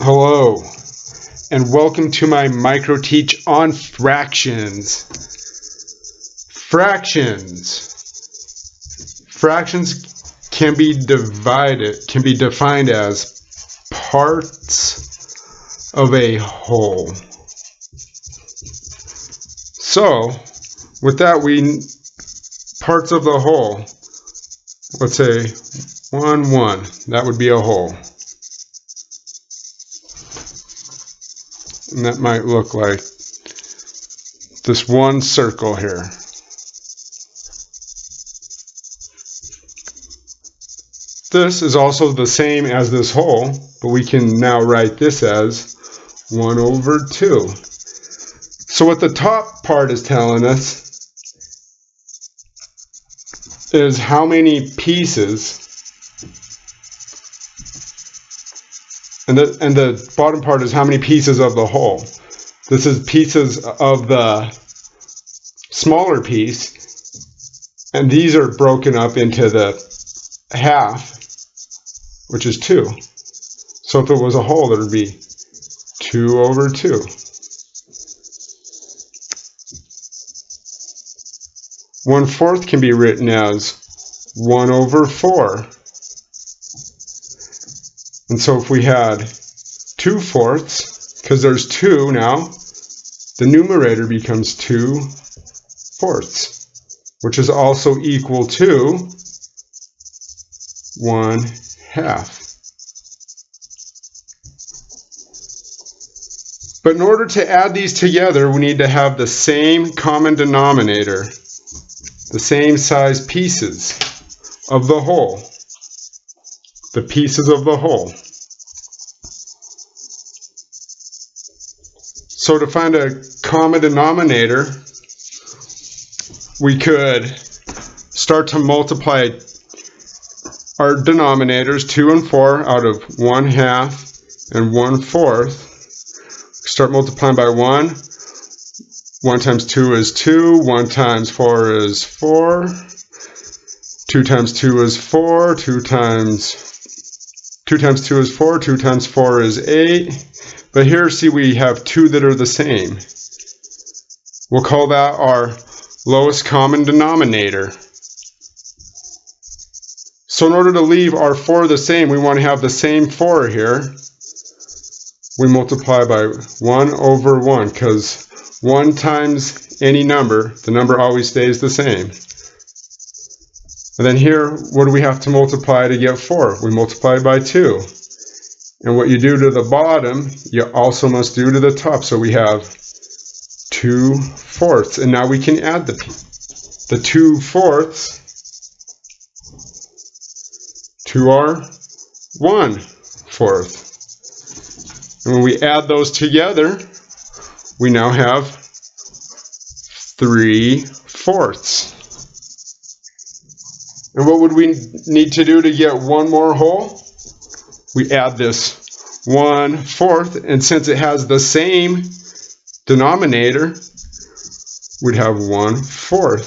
Hello, and welcome to my micro teach on fractions. Fractions can be defined as parts of a whole. So, with that, parts of the whole, let's say 1, 1, that would be a whole. And that might look like this one circle here. This is also the same as this whole, but we can now write this as 1 over 2. So what the top part is telling us is how many pieces, and the bottom part is how many pieces of the whole. This is pieces of the smaller piece, and these are broken up into the half, which is 2. So if it was a whole, it would be 2 over 2. 1/4 can be written as 1 over 4. And so if we had 2/4, because there's 2 now, the numerator becomes 2/4, which is also equal to 1/2. But in order to add these together, we need to have the same common denominator, the same size pieces of the whole. The pieces of the whole. So to find a common denominator, we could start to multiply our denominators 2 and 4 out of 1/2 and 1/4. Start multiplying by 1. 1 times 2 is 2. 1 times 4 is 4. 2 times 2 is 4. 2 times 2 is 4. 2 times 4 is 8. But here, see, we have 2 that are the same. We'll call that our lowest common denominator. So in order to leave our 4 the same, we want to have the same 4 here. We multiply by 1 over 1, because 1 times any number, the number always stays the same. And then here, what do we have to multiply to get 4? We multiply by 2. And what you do to the bottom, you also must do to the top. So we have 2/4. And now we can add the 2/4 to our 1/4. And when we add those together, we now have 3/4. And what would we need to do to get one more whole? We add this 1/4, and since it has the same denominator, we'd have 1/4.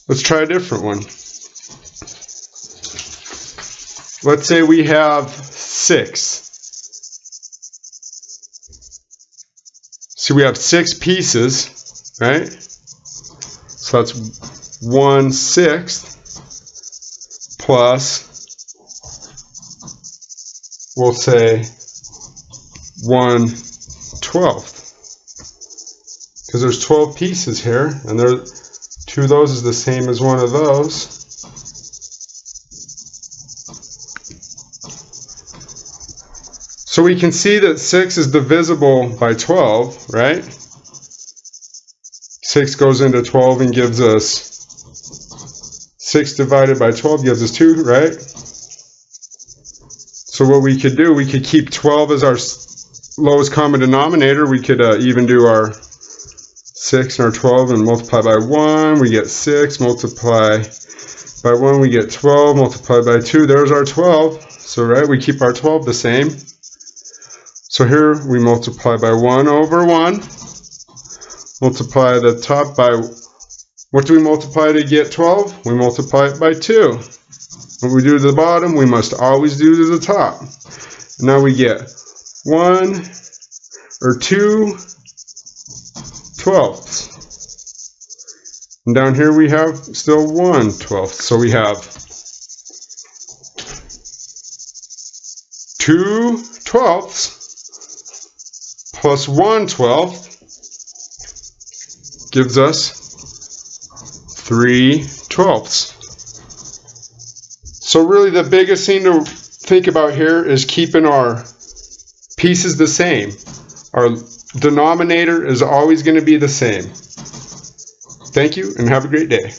Let's try a different one. Let's say we have 6. So we have 6 pieces, right? So that's 1/6 plus, we'll say 1/12, because there's 12 pieces here, and 2 of those is the same as 1 of those. So we can see that 6 is divisible by 12, right? 6 goes into 12 and gives us 6 divided by 12 gives us 2, right? So what we could do, we could keep 12 as our lowest common denominator. We could even do our 6 and our 12 and multiply by 1. We get 6, multiply by 1, we get 12, multiply by 2. There's our 12. So, right, we keep our 12 the same. So here we multiply by 1 over 1. Multiply the top by What do we multiply to get 12? We multiply it by 2. What we do to the bottom, we must always do to the top. Now we get 2 twelfths. And down here we have still 1 twelfth. So we have 2 twelfths plus 1 twelfth gives us 3 twelfths. So really the biggest thing to think about here is keeping our pieces the same. Our denominator is always going to be the same. Thank you and have a great day.